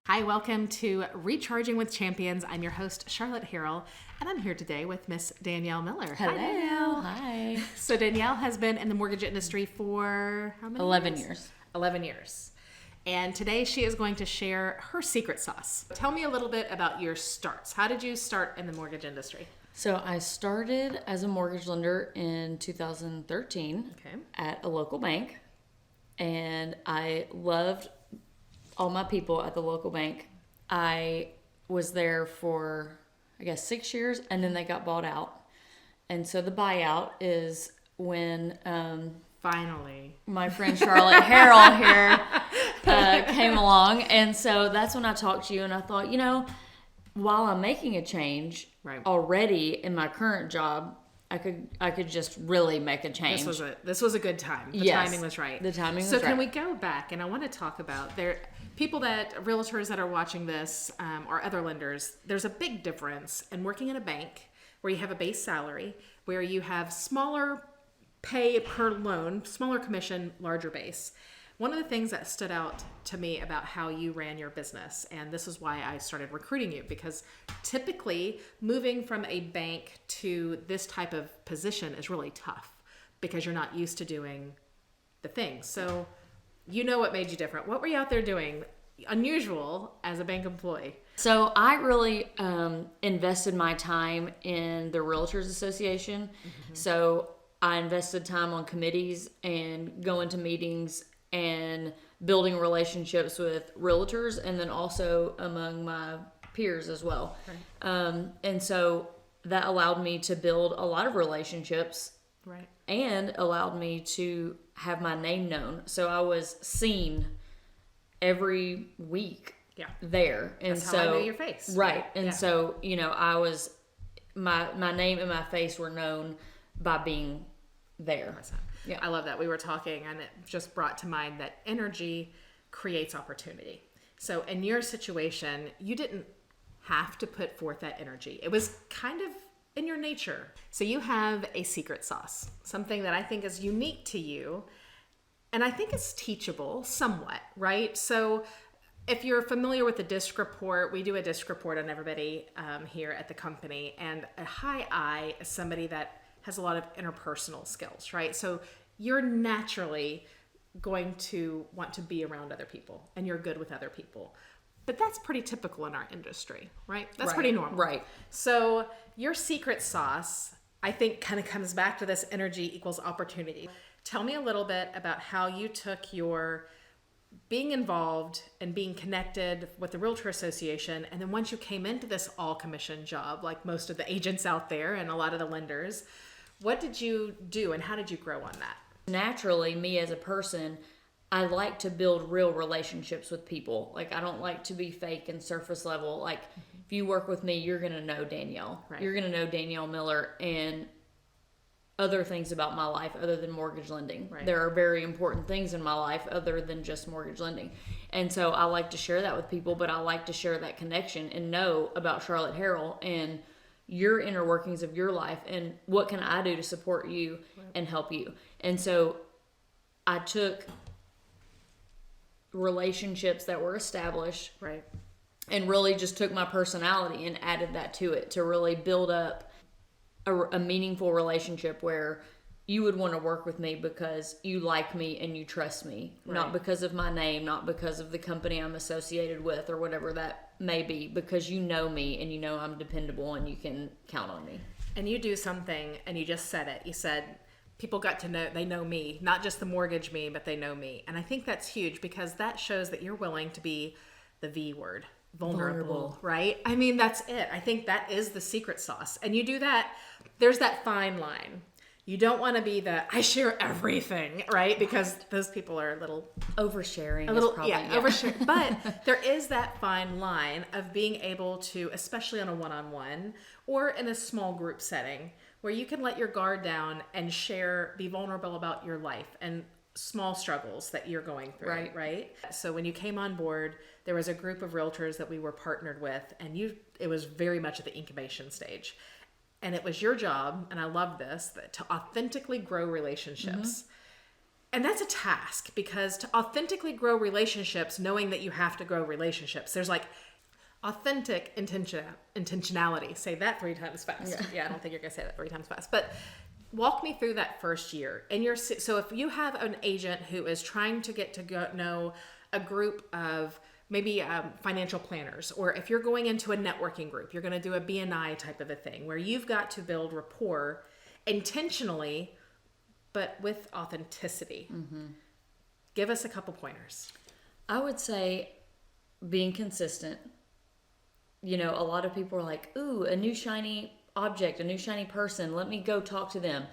Hi, welcome to Recharging with Champions. I'm your host, Charlotte Harrell, and I'm here today with Miss Danielle Miller. Hello. Hi, Danielle. Hi. So Danielle has been in the mortgage industry for how many 11 years? years. 11 years. And today she is going to share her secret sauce. Tell me a little bit about your starts. How did you start in the mortgage industry? So I started as a mortgage lender in 2013 at a local bank, and I loved all my people at the local bank. I was there for, 6 years, and then they got bought out. And so the buyout is when Finally, my friend Charlotte Harrell here came along. And so that's when I talked to you, and I thought, while I'm making a change already in my current job, I could just really make a change. This was a good time. The timing was right. The timing was right. So can we go back? And I want to talk about realtors that are watching this, or other lenders. There's a big difference in working in a bank where you have a base salary, where you have smaller pay per loan, smaller commission, larger base. One of the things that stood out to me about how you ran your business, and this is why I started recruiting you, because typically moving from a bank to this type of position is really tough because you're not used to doing the things. So what made you different? What were you out there doing unusual as a bank employee? So I really invested my time in the Realtors Association. Mm-hmm. So I invested time on committees and going to meetings and building relationships with realtors, and then also among my peers as well. Right. And so that allowed me to build a lot of relationships, right, and allowed me to have my name known. So I was seen every week there. And that's how I knew your face. Right. And so, I was, my name and my face were known by being there. Yeah, I love that. We were talking, and it just brought to mind that energy creates opportunity. So in your situation, you didn't have to put forth that energy. It was kind of in your nature. So you have a secret sauce, something that I think is unique to you, and I think it's teachable somewhat, right? So if you're familiar with the DISC report, we do a DISC report on everybody here at the company, and a high I is somebody that has a lot of interpersonal skills, right? So you're naturally going to want to be around other people, and you're good with other people. But that's pretty typical in our industry, right? That's pretty normal. Right. So your secret sauce, I think, kind of comes back to this energy equals opportunity. Tell me a little bit about how you took your being involved and being connected with the Realtor Association, and then once you came into this all-commission job, like most of the agents out there and a lot of the lenders, what did you do and how did you grow on that? Naturally, me as a person, I like to build real relationships with people. Like, I don't like to be fake and surface level. Like, if you work with me, you're going to know Danielle. Right. You're going to know Danielle Miller and other things about my life other than mortgage lending. Right. There are very important things in my life other than just mortgage lending. And so I like to share that with people, but I like to share that connection and know about Charlotte Harrell and your inner workings of your life and what can I do to support you and help you. And so I took relationships that were established, right, and really just took my personality and added that to it to really build up a meaningful relationship where you would want to work with me because you like me and you trust me, not because of my name, not because of the company I'm associated with or whatever that may be, because you know me and you know I'm dependable and you can count on me. And you do something, and you just said it. You said, people got to know, they know me, not just the mortgage me, but they know me. And I think that's huge because that shows that you're willing to be the V word, vulnerable, right? I mean, that's it. I think that is the secret sauce. And you do that, there's that fine line. You don't want to be I share everything, right? Because those people are a little oversharing. Oversharing. But there is that fine line of being able to, especially on a one-on-one or in a small group setting, where you can let your guard down and be vulnerable about your life and small struggles that you're going through, right? So when you came on board, there was a group of realtors that we were partnered with, and it was very much at the incubation stage. And it was your job, and I love this, to authentically grow relationships. And that's a task, because to authentically grow relationships, knowing that you have to grow relationships, there's like authentic intentionality. Say that 3 times fast. Yeah, I don't think you're going to say that 3 times fast. But walk me through that first year. So if you have an agent who is trying to get to know a group of maybe financial planners, or if you're going into a networking group, you're going to do a BNI type of a thing where you've got to build rapport intentionally, but with authenticity. Give us a couple pointers. I would say being consistent. You know, a lot of people are like, ooh, a new shiny object, a new shiny person, let me go talk to them.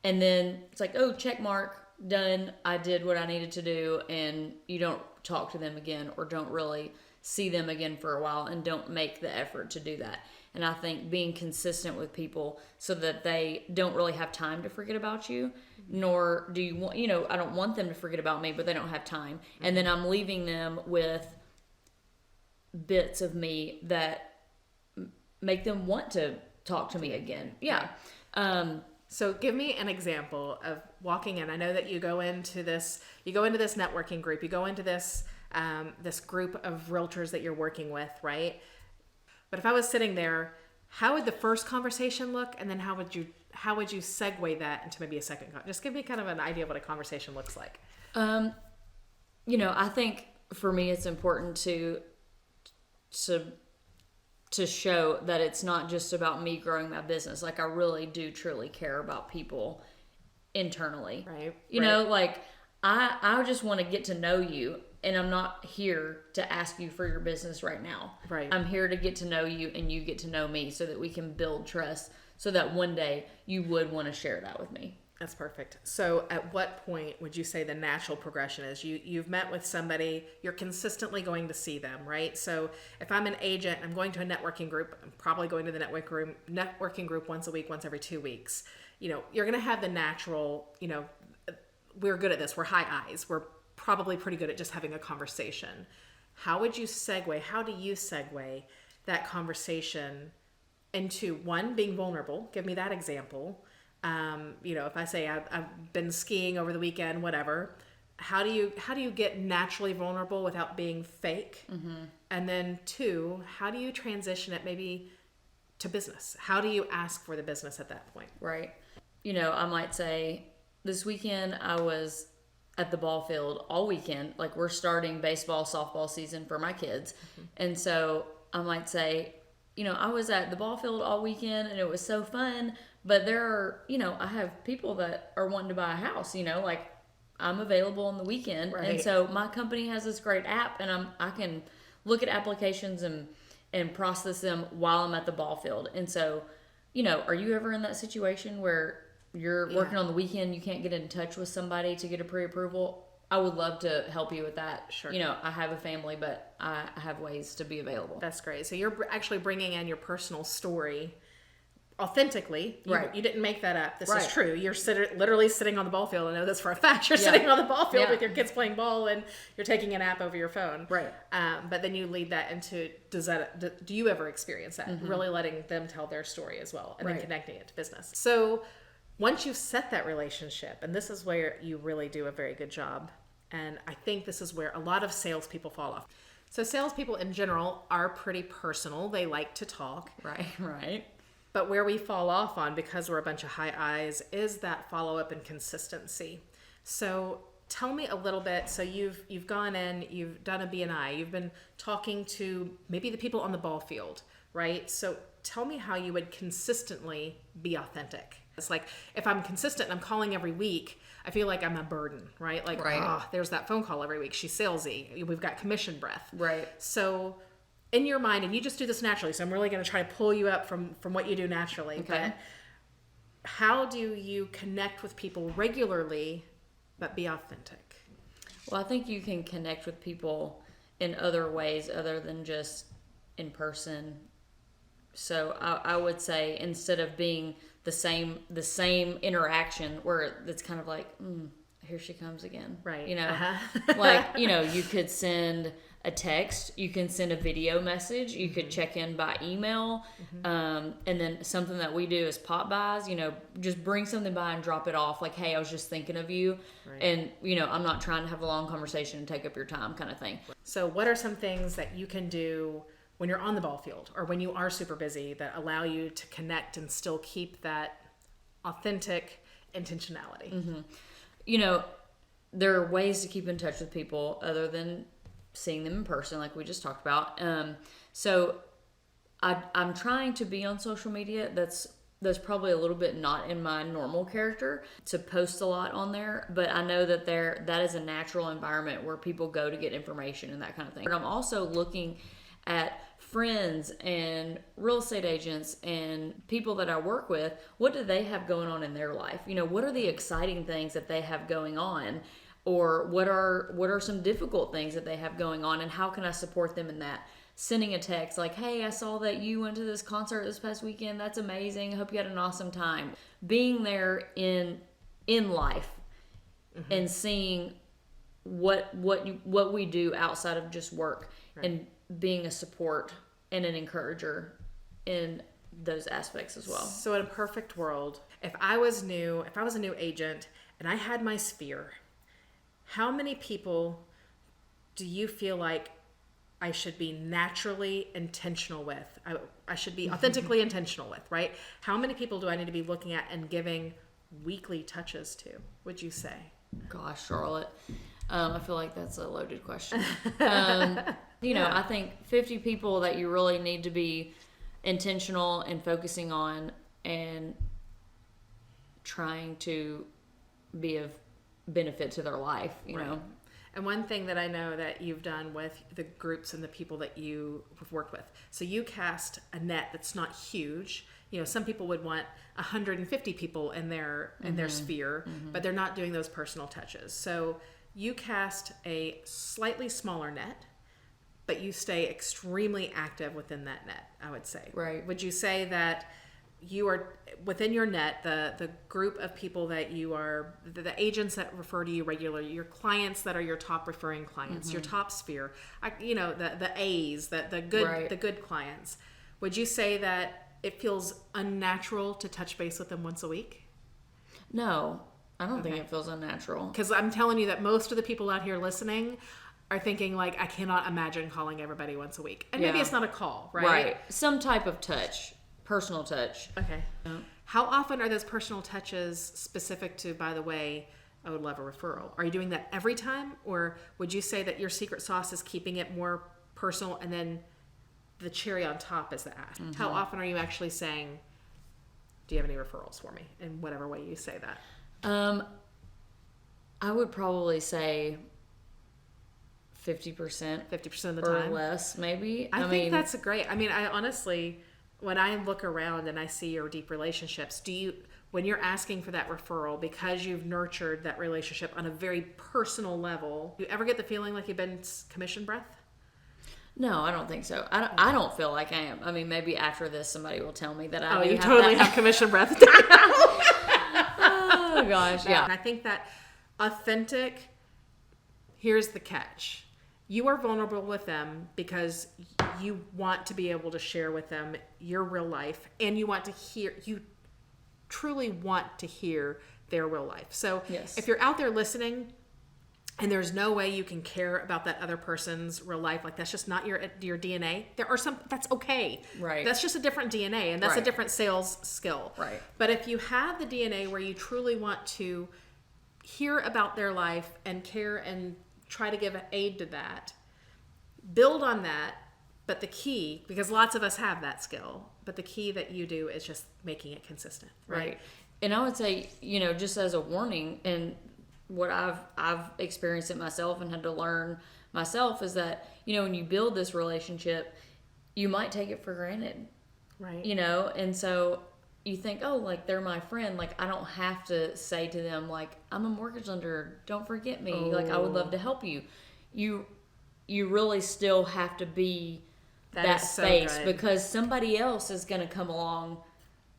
And then it's like, oh, check mark, done, I did what I needed to do, and you don't talk to them again, or don't really see them again for a while, and don't make the effort to do that. And I think being consistent with people so that they don't really have time to forget about you, nor do you want, I don't want them to forget about me, but they don't have time. And then I'm leaving them with bits of me that make them want to talk to me again. Yeah. So give me an example of walking in. I know that you go into this networking group, you go into this group of realtors that you're working with, right? But if I was sitting there, how would the first conversation look? And then how would you segue that into maybe a second? Just give me kind of an idea of what a conversation looks like. I think for me, it's important to show that it's not just about me growing my business. Like, I really do truly care about people internally. Right. You know, like I just want to get to know you, and I'm not here to ask you for your business right now. Right. I'm here to get to know you, and you get to know me, so that we can build trust, so that one day you would want to share that with me. That's perfect. So at what point would you say the natural progression is? You've met with somebody, you're consistently going to see them, right? So if I'm an agent, I'm going to a networking group, I'm probably going to the networking group once a week, once every 2 weeks. You're going to have the natural, we're good at this. We're high eyes. We're probably pretty good at just having a conversation. How do you segue that conversation into, one, being vulnerable? Give me that example. If I say I've been skiing over the weekend, whatever, how do you get naturally vulnerable without being fake? And then 2, how do you transition it maybe to business? How do you ask for the business at that point? Right. I might say, this weekend I was at the ball field all weekend. Like, we're starting baseball, softball season for my kids. And so I might say, I was at the ball field all weekend and it was so fun, but there are, I have people that are wanting to buy a house, like, I'm available on the weekend. Right. And so my company has this great app, and I can look at applications and process them while I'm at the ball field. And so, are you ever in that situation where you're working on the weekend, you can't get in touch with somebody to get a pre-approval? I would love to help you with that. Sure. I have a family, but I have ways to be available. That's great. So you're actually bringing in your personal story authentically. Right. You didn't make that up. This is true. You're literally sitting on the ball field. I know this for a fact. You're sitting on the ball field with your kids playing ball, and you're taking an app over your phone. Right. But then you lead that into, do you ever experience that? Really letting them tell their story as well, and then connecting it to business. So once you've set that relationship, and this is where you really do a very good job, and I think this is where a lot of salespeople fall off. So salespeople in general are pretty personal. They like to talk. Right. But where we fall off on, because we're a bunch of high eyes, is that follow-up and consistency. So tell me a little bit. So you've gone in, you've done a BNI, you've been talking to maybe the people on the ball field, right? So tell me how you would consistently be authentic. It's like, if I'm consistent and I'm calling every week, I feel like I'm a burden, right? Like, there's that phone call every week. She's salesy. We've got commission breath. Right. So in your mind, and you just do this naturally, so I'm really going to try to pull you up from what you do naturally. Okay. But how do you connect with people regularly but be authentic? Well, I think you can connect with people in other ways other than just in person. So I would say, instead of being the same interaction where it's kind of like, here she comes again. Right. You know, like, you know, you could send a text, you can send a video message, you could check in by email, and then something that we do is pop buys, you know, just bring something by and drop it off, like, hey, I was just thinking of you, and, you know, I'm not trying to have a long conversation and take up your time kind of thing. So what are some things that you can do when you're on the ball field or when you are super busy that allow you to connect and still keep that authentic intentionality? You know, there are ways to keep in touch with people other than seeing them in person, like we just talked about. So I'm trying to be on social media. That's probably a little bit not in my normal character to post a lot on there, but I know that that is a natural environment where people go to get information and that kind of thing. But I'm also looking at friends and real estate agents and people that I work with. What do they have going on in their life? You know, what are the exciting things that they have going on? Or what are some difficult things that they have going on, and how can I support them in that? Sending a text like, hey, I saw that you went to this concert this past weekend. That's amazing. Hope you had an awesome time. Being there in life and seeing what we do outside of just work, and being a support and an encourager in those aspects as well. So in a perfect world, if I was a new agent and I had my sphere, how many people do you feel like I should be naturally intentional with? I should be authentically intentional with, right? How many people do I need to be looking at and giving weekly touches to, would you say? Gosh, Charlotte. I feel like that's a loaded question. You know, I think 50 people that you really need to be intentional and focusing on and trying to be of benefit to their life, you know. And one thing that I know that you've done with the groups and the people that you have worked with, so you cast a net that's not huge. You know, some people would want 150 people in their sphere, but they're not doing those personal touches. So you cast a slightly smaller net, but you stay extremely active within that net, I would say. Right. Would you say that you are within your net, the group of people that you are, the agents that refer to you regularly, your clients that are your top referring clients, your top sphere, you know, the A's, the good clients. Would you say that it feels unnatural to touch base with them once a week? No, I don't think it feels unnatural. Because I'm telling you that most of the people out here listening are thinking like, I cannot imagine calling everybody once a week. And maybe it's not a call, right? Right. Some type of touch. Personal touch. Okay. How often are those personal touches specific to, by the way, I would love a referral? Are you doing that every time? Or would you say that your secret sauce is keeping it more personal and then the cherry on top is the ask? How often are you actually saying, do you have any referrals for me? In whatever way you say that. I would probably say 50%. 50% of the time? Or less, maybe. I think that's great. I mean, I honestly, when I look around and I see your deep relationships, when you're asking for that referral, because you've nurtured that relationship on a very personal level, do you ever get the feeling like you've been commission breath? No, I don't think so. I don't feel like I am. I mean, maybe after this, somebody will tell me that I you totally have commission breath. Oh, gosh, yeah. And I think that authentic, here's the catch. You are vulnerable with them because you want to be able to share with them your real life, and you truly want to hear their real life. So if you're out there listening and there's no way you can care about that other person's real life, like that's just not your DNA, there are some, that's okay. Right. That's just a different DNA, and that's a different sales skill. Right. But if you have the DNA where you truly want to hear about their life and care and try to give aid to that, build on that. But the key, because lots of us have that skill, but the key that you do is just making it consistent, right? And I would say, you know, just as a warning, and what I've experienced it myself and had to learn myself, is that, you know, when you build this relationship, you might take it for granted, right? You know, and so you think, oh, like, they're my friend, like, I don't have to say to them, like, I'm a mortgage lender, don't forget me, like, I would love to help you. You really still have to be that face, because somebody else is going to come along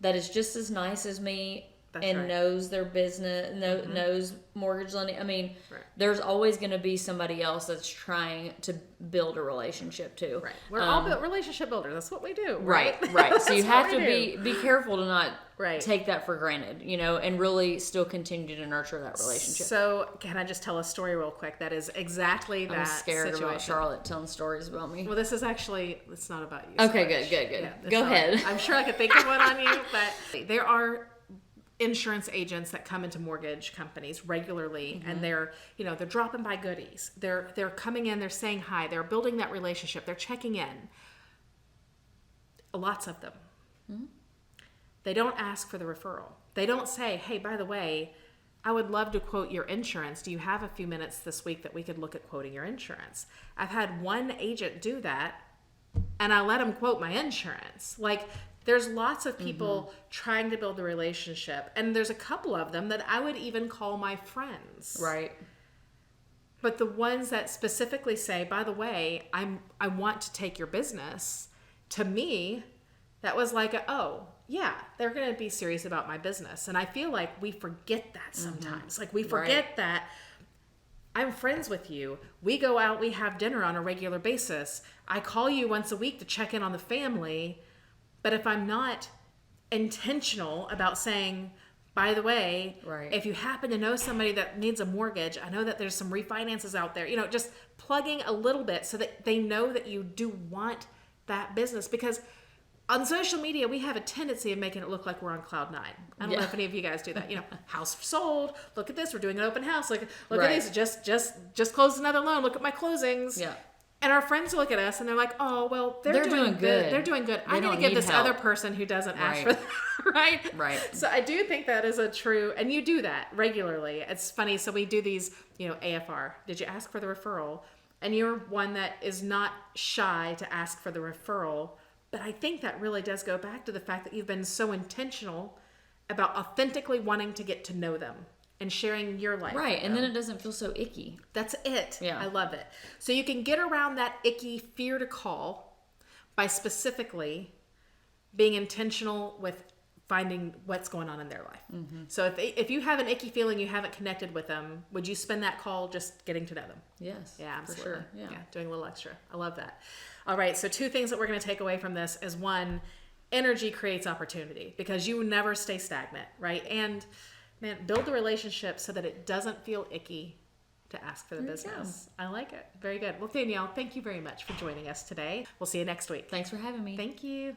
that is just as nice as me, and knows their business, knows mortgage lending. I mean, there's always going to be somebody else that's trying to build a relationship too. Right. We're all relationship builders. That's what we do. Right. So you have to be careful to not take that for granted, and really still continue to nurture that relationship. So can I just tell a story real quick? That is exactly that. I'm scared situation. about Charlotte telling stories about me. Well, this is actually, it's not about you. Okay, good. Yeah, go ahead. I'm sure I could think of one on you, but there are insurance agents that come into mortgage companies regularly, and they're dropping by goodies. They're coming in, they're saying hi, they're building that relationship, they're checking in. Lots of them. They don't ask for the referral. They don't say, hey, by the way, I would love to quote your insurance. Do you have a few minutes this week that we could look at quoting your insurance? I've had one agent do that, and I let him quote my insurance. Like, there's lots of people trying to build a relationship, and there's a couple of them that I would even call my friends. Right. But the ones that specifically say, by the way, I want to take your business, to me, that was like, oh, yeah, they're going to be serious about my business. And I feel like we forget that sometimes. Like, we forget that I'm friends with you. We go out, we have dinner on a regular basis. I call you once a week to check in on the family. But if I'm not intentional about saying, by the way, if you happen to know somebody that needs a mortgage, I know that there's some refinances out there, just plugging a little bit so that they know that you do want that business. Because on social media, we have a tendency of making it look like we're on cloud 9. I don't know if any of you guys do that. House sold. Look at this. We're doing an open house. Look at these. Just closed another loan. Look at my closings. Yeah. And our friends look at us and they're like, oh, well, they're doing good. They're doing good. I need to give this other person who doesn't ask for that. Right. So I do think that is a true, and you do that regularly. It's funny. So we do these, AFR. Did you ask for the referral? And you're one that is not shy to ask for the referral. But I think that really does go back to the fact that you've been so intentional about authentically wanting to get to know them and sharing your life. Right, and then it doesn't feel so icky. That's it. Yeah. I love it. So you can get around that icky fear to call by specifically being intentional with finding what's going on in their life. So if you have an icky feeling you haven't connected with them, would you spend that call just getting to know them? Yes. Yeah, absolutely. For sure. Yeah, doing a little extra. I love that. All right, so 2 things that we're going to take away from this is, 1, energy creates opportunity because you never stay stagnant, right? And man, build the relationship so that it doesn't feel icky to ask for the business. I like it. Very good. Well, Danielle, thank you very much for joining us today. We'll see you next week. Thanks for having me. Thank you.